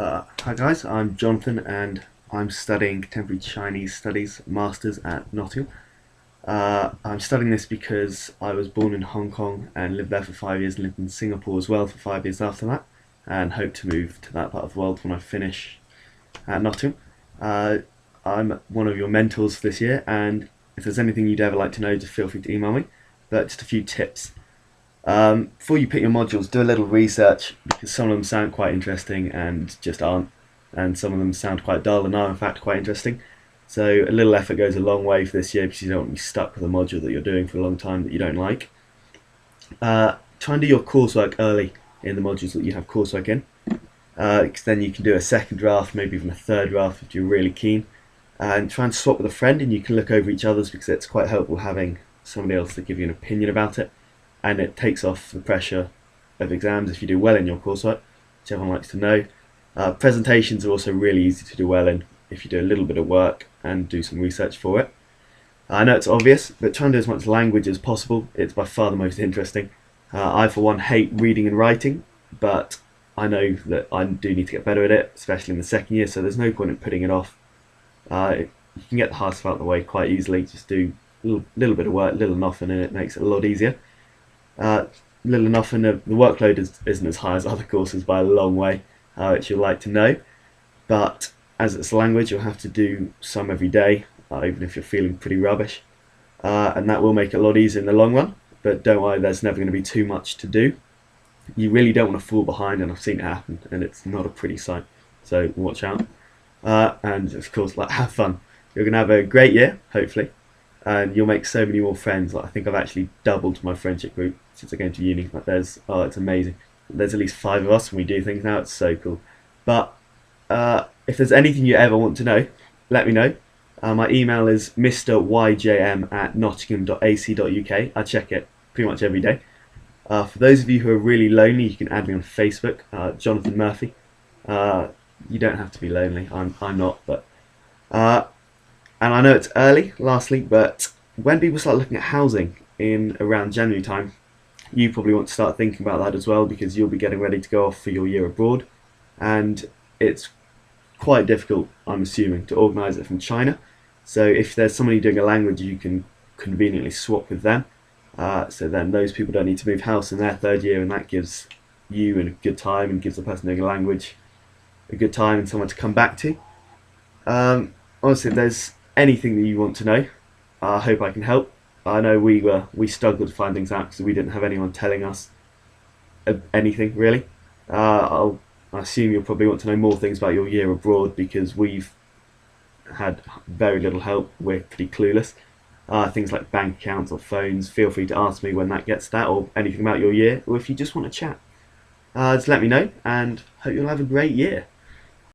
Hi guys, I'm Jonathan and I'm studying Contemporary Chinese Studies Masters at Nottingham. I'm studying this because I was born in Hong Kong and lived there for 5 years and lived in Singapore as well for 5 years after that, and hope to move to that part of the world when I finish at Nottingham. Uh, I'm one of your mentors for this year, and if there's anything you'd ever like to know, just feel free to email me. But just a few tips. Before you pick your modules, do a little research because some of them sound quite interesting and just aren't, and some of them sound quite dull and are in fact quite interesting. So a little effort goes a long way for this year because you don't want to be stuck with a module that you're doing for a long time that you don't like. Try and do your coursework early in the modules that you have coursework in, because then you can do a second draft, maybe even a third draft if you're really keen, and try and swap with a friend and you can look over each other's because it's quite helpful having somebody else to give you an opinion about it, and it takes off the pressure of exams if you do well in your coursework, which everyone likes to know. Presentations are also really easy to do well in if you do a little bit of work and do some research for it. I know it's obvious, but try and do as much language as possible. It's by far the most interesting. I, for one, hate reading and writing, but I know that I do need to get better at it, especially in the second year, so there's no point in putting it off. You can get the hard stuff out of the way quite easily. Just do a little bit of work, little enough, and it makes it a lot easier. Little enough, and the workload isn't as high as other courses by a long way, which you'll like to know. But as it's a language, you'll have to do some every day, even if you're feeling pretty rubbish. And that will make it a lot easier in the long run. But don't worry, there's never going to be too much to do. You really don't want to fall behind, and I've seen it happen, and it's not a pretty sight. So watch out. And of course, have fun. You're going to have a great year, hopefully, and you'll make so many more friends. I think I've actually doubled my friendship group since I came to uni. It's amazing. There's at least 5 of us and we do things now. It's so cool. But if there's anything you ever want to know, let me know. My email is mryjm@nottingham.ac.uk. I check it pretty much every day. For those of you who are really lonely, you can add me on Facebook, Jonathan Murphy. You don't have to be lonely. I'm not, but and I know it's early, lastly, but when people start looking at housing in around January time, you probably want to start thinking about that as well because you'll be getting ready to go off for your year abroad, and it's quite difficult, I'm assuming, to organise it from China. So if there's somebody doing a language, you can conveniently swap with them. So then those people don't need to move house in their third year, and that gives you a good time and gives the person doing a language a good time and someone to come back to. Honestly, if there's anything that you want to know, I hope I can help. I know we struggled to find things out because we didn't have anyone telling us anything really. I assume you'll probably want to know more things about your year abroad because we've had very little help. We're pretty clueless. Things like bank accounts or phones. Feel free to ask me when that gets to that, or anything about your year, or if you just want to chat. Just let me know, and hope you'll have a great year.